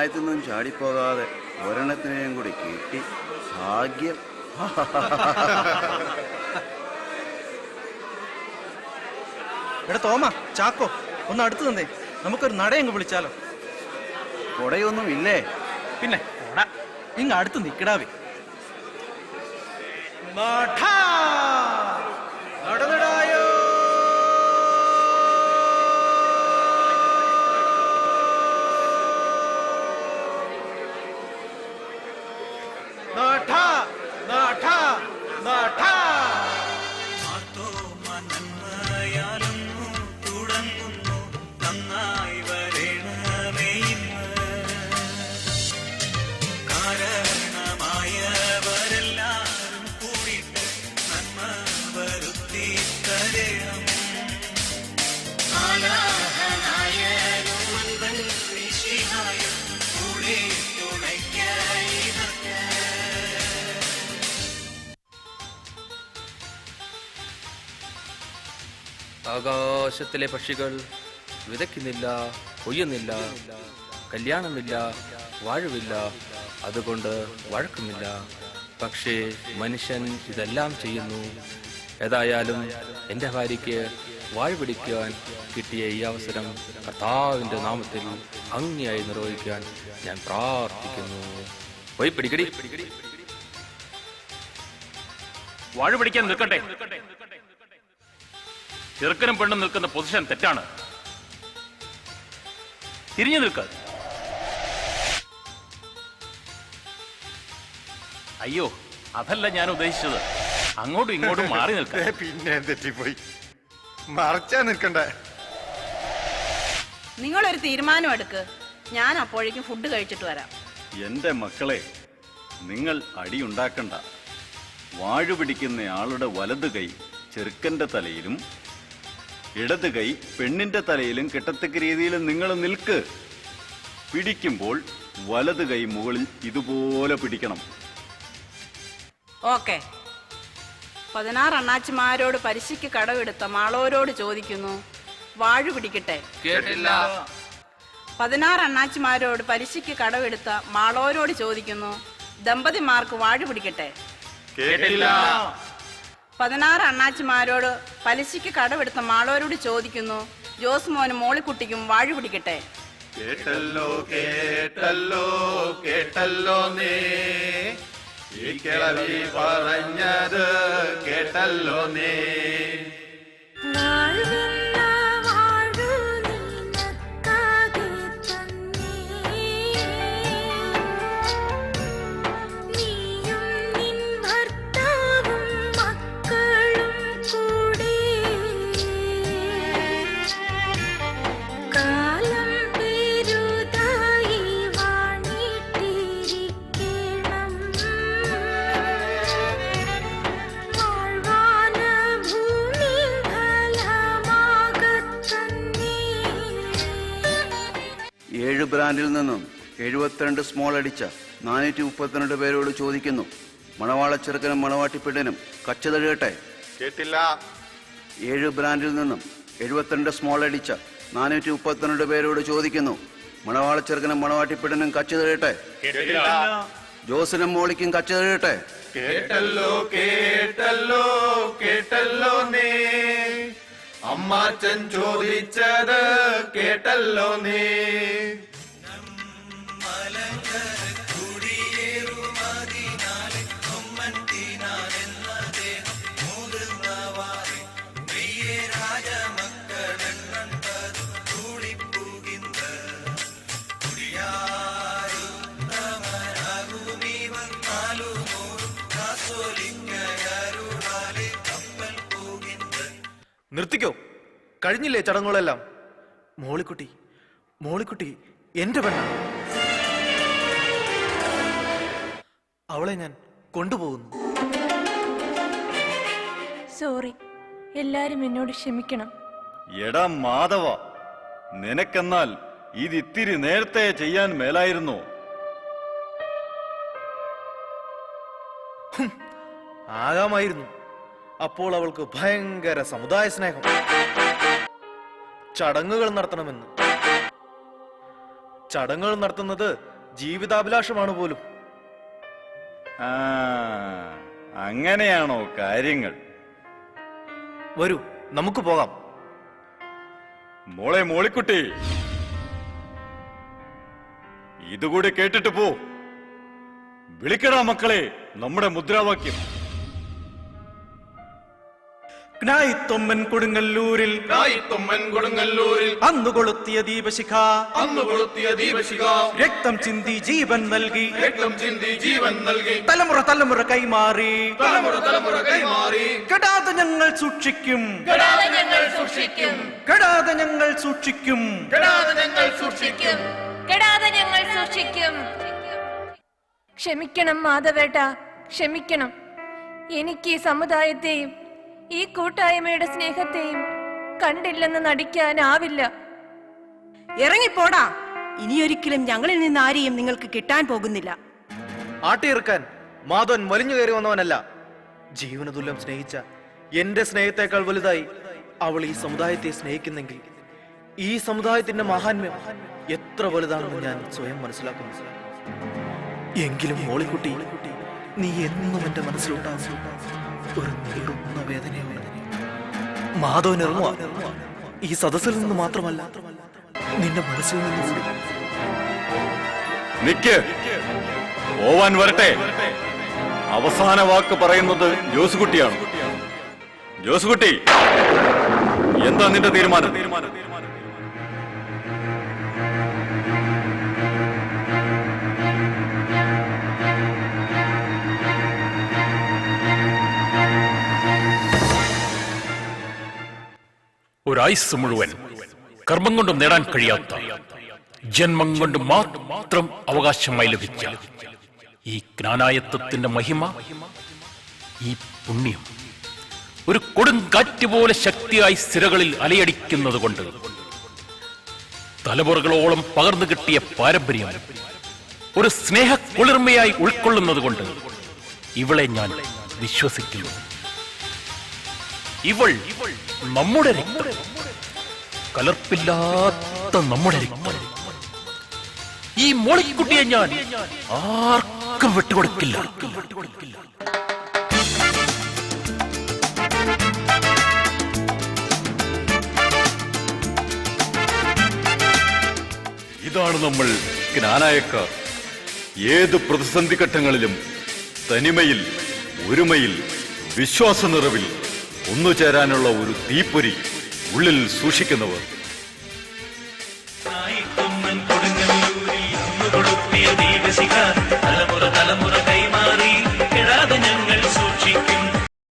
ൊന്നും ചാടിപ്പോകാതെ ഒരെണ്ണത്തിനെയും കൂടി കിട്ടി. ഭാഗ്യം. എടാ തോമ, ചാക്കോ, ഒന്ന് അടുത്ത് നിന്നേ. നമുക്കൊരു നടയങ്ങ് വിളിച്ചാലോ? കൊടയൊന്നും ഇല്ലേ? പിന്നെ കൊട ഇങ്ങ് അടുത്ത് നിക്കടാവേ. നടന്നടായോ. ആകാശത്തിലെ പക്ഷികൾ വിതയ്ക്കുന്നില്ല, കൊയ്യുന്നില്ല, കല്യാണമില്ല, വാഴുവില്ല, അതുകൊണ്ട് വഴക്കുമില്ല. പക്ഷേ മനുഷ്യൻ ഇതെല്ലാം ചെയ്യുന്നു. ഏതായാലും എൻ്റെ ഭാര്യയ്ക്ക് വാഴ പിടിക്കാൻ കിട്ടിയ ഈ അവസരം കർത്താവിൻ്റെ നാമത്തിൽ ഭംഗിയായി നിർവഹിക്കാൻ ഞാൻ പ്രാർത്ഥിക്കുന്നു. പോയി പിടിക്കടി. വാഴ പിടിക്കാൻ നിൽക്കട്ടെ. ചെറുക്കനും പെണ്ണും നിൽക്കുന്ന പൊസിഷൻ തെറ്റാണ്. തിരിഞ്ഞു നിൽക്ക. അയ്യോ, അതല്ല ഞാൻ ഉദ്ദേശിച്ചത്. അങ്ങോട്ടും ഇങ്ങോട്ടും മാറി നിൽക്ക. പിന്നെ തെറ്റിപ്പോയി. മറച്ചാ നിൽക്കണ്ടേ. നിങ്ങളൊരു തീരുമാനം എടുക്ക്. ഞാൻ അപ്പോഴേക്കും ഫുഡ് കഴിച്ചിട്ട് വരാം. എന്റെ മക്കളെ, നിങ്ങൾ അടിയുണ്ടാക്കണ്ട. വാഴ പിടിക്കുന്ന ആളുടെ വലത് കൈ ചെറുക്കന്റെ തലയിലും ഇടത് കൈ പെണ്ണിന്റെ തലയിലും കിട്ടത്തക്ക രീതിയിൽ നിങ്ങൾ നിൽക്ക്. പിടിക്കുമ്പോൾ വലത് കൈ മുകളിൽ ഇതുപോലെ പിടിക്കണം. ഓക്കെ. 16 അണ്ണാച്ചിമാരോട് പലിശയ്ക്ക് കടമെടുത്ത മാളോരോട് ചോദിക്കുന്നു, വാഴ പിടിക്കട്ടെ? കേട്ടില്ല. 16 അണ്ണാച്ചിമാരോട് പലിശയ്ക്ക് കടമെടുത്ത മാളോരോട് ചോദിക്കുന്നു, ദമ്പതിമാർക്ക് വാഴ പിടിക്കട്ടെ? കേട്ടില്ല. 16 അണ്ണാച്ചിമാരോട് പലിശയ്ക്ക് കടമെടുത്ത മാളോരോട് ചോദിക്കുന്നു, ജോസ് മോനും മോളിക്കുട്ടിക്കും വാഴ പിടിക്കട്ടെ? കേട്ടല്ലോ കേട്ടല്ലോ കേട്ടല്ലോ നീ ഈ കിളവി പറഞ്ഞത് കേട്ടല്ലോ നീ. ബ്രാൻഡിൽ നിന്നും 72 സ്മോൾ അടിച്ച 432 പേരോട് ചോദിക്കുന്നു, മണവാളച്ചെറുക്കനും മണവാട്ടിപ്പെണ്ണിനും കച്ച തഴുകട്ടെ? കേട്ടില്ല. 7 ബ്രാൻഡിൽ നിന്നും 72 സ്മോൾ അടിച്ച 432 പേരോട് ചോദിക്കുന്നു, മണവാളച്ചെറുക്കനും മണവാട്ടിപ്പെണ്ണിനും കച്ച തഴുകട്ടെ? ജോസിനും മോളിക്കും കച്ച തഴുകട്ടെ? കേട്ടല്ലോ കേട്ടല്ലോ കേട്ടല്ലോ നീ അമ്മാച്ചൻ ചോദിച്ചത് കേട്ടല്ലോ നീ. നിർത്തിക്കോ, കഴിഞ്ഞില്ലേ ചടങ്ങുകളെല്ലാം? മോളിക്കുട്ടി, മോളിക്കുട്ടി എന്റെ പെണ്ണാണ്. അവളെ ഞാൻ കൊണ്ടുപോകുന്നു. സോറി, എല്ലാരും എന്നോട് ക്ഷമിക്കണം. എടാ മാധവ, നിനക്കെന്നാൽ ഇതിത്തിരി നേരത്തെ ചെയ്യാൻ മേലായിരുന്നോ? ആകാമായിരുന്നു. അപ്പോൾ അവൾക്ക് ഭയങ്കര സമുദായ സ്നേഹം. ചടങ്ങുകൾ നടത്തണമെന്ന്. ചടങ്ങുകൾ നടത്തുന്നത് ജീവിതാഭിലാഷമാണ് പോലും. ആ, അങ്ങനെയാണോ കാര്യങ്ങൾ? വരൂ, നമുക്ക് പോകാം. മോളെ മോളിക്കുട്ടി, ഇതുകൂടി കേട്ടിട്ട് പോ. വിളിക്കടാ മക്കളെ നമ്മുടെ മുദ്രാവാക്യം. തൊമ്മൻ കൊടുങ്ങല്ലൂരിൽ തൊമ്മൻ കൊടുങ്ങല്ലൂരിൽ അന്നു കൊളുത്തിയ ദീപശിഖ, അന്ന് കൊളുത്തിയ ദീപശിഖ, രക്തം ചിന്തി ജീവൻ നൽകി, രക്തം ചിന്തി ജീവൻ നൽകി, തലമുറ തലമുറ കൈമാറി, തലമുറ തലമുറ കൈമാറി, കെടാതെ ഞങ്ങൾ സൂക്ഷിക്കും, കെടാതെ ഞങ്ങൾ സൂക്ഷിക്കും, കെടാതെ ഞങ്ങൾ സൂക്ഷിക്കും. കെടാതെ ഞങ്ങൾ സൂക്ഷിക്കും, കെടാതെ ഞങ്ങൾ സൂക്ഷിക്കും. ക്ഷമിക്കണം മാധവേട്ട, ക്ഷമിക്കണം. എനിക്ക് ഈ സമുദായത്തെയും ഈ കൂട്ടായ്മയുടെ സ്നേഹത്തെയും കണ്ടില്ലെന്ന് നടിക്കാനാവില്ല. ഇറങ്ങിപ്പോടാ. ഇനിയൊരിക്കലും ഞങ്ങളിൽ നിന്ന് ആരെയും നിങ്ങൾക്ക് കിട്ടാൻ പോകുന്നില്ല. ആട്ടിയിറക്കാൻ മാധവൻ വലിഞ്ഞു കയറി വന്നവനല്ല. ജീവനതുല്യം സ്നേഹിച്ച എന്റെ സ്നേഹത്തെക്കാൾ വലുതായി അവൾ ഈ സമുദായത്തെ സ്നേഹിക്കുന്നെങ്കിൽ ഈ സമുദായത്തിന്റെ മഹാത്മ്യം എത്ര വലുതാണെന്ന് ഞാൻ സ്വയം മനസ്സിലാക്കുന്നു. എങ്കിലും മോളിക്കുട്ടി, നീ എന്നും എന്റെ മനസ്സിലുണ്ടാകും ഒരു നീറുന്ന വേദനയോടെ. മാധവൻ ഇറങ്ങുക ഈ സദസ്സിൽ നിന്ന് മാത്രമല്ല, നിന്റെ മനസ്സിൽ നിന്ന് കൂടി. നിക്ക്, പോവാൻ വരട്ടെ. അവസാന വാക്ക് പറയുന്നത് ജോസുകുട്ടിയാണ്. ജോസുകുട്ടി, എന്താ നിന്റെ തീരുമാനം? ഒരായുസ് മുഴുവൻ കർമ്മം കൊണ്ട് നേടാൻ കഴിയാത്ത, ജന്മം കൊണ്ട് മാത്രം അവകാശമായി ലഭിച്ച ഈ ജ്ഞാനായത്വത്തിന്റെ മഹിമ, ഈ പുണ്യം ഒരു കൊടുങ്കാറ്റ് പോലെ ശക്തിയായി സിരകളിൽ അലയടിക്കുന്നത് കൊണ്ട്, തലമുറകളോളം പകർന്നു കിട്ടിയ പാരമ്പര്യം ഒരു സ്നേഹ കുളിർമയായി ഉൾക്കൊള്ളുന്നത് കൊണ്ട് ഇവളെ ഞാൻ വിശ്വസിക്കുന്നു. ഇവൾ നമ്മുടെ രക്തം, കലർപ്പില്ലാത്ത നമ്മുടെ രക്തം. ഈ മോളിക്കുട്ടിയെ ഞാൻ ആർക്കും വിട്ടുകൊടുക്കില്ല. ഇതാണ് നമ്മൾ ജ്ഞാനായക്കാർ. ഏത് പ്രതിസന്ധി ഘട്ടങ്ങളിലും തനിമയിൽ, ഒരുമയിൽ, വിശ്വാസ നിറവിൽ ഒന്നുചേരാനുള്ള ഒരു തീപ്പൊരി ഉള്ളിൽ സൂക്ഷിക്കുന്നവർ.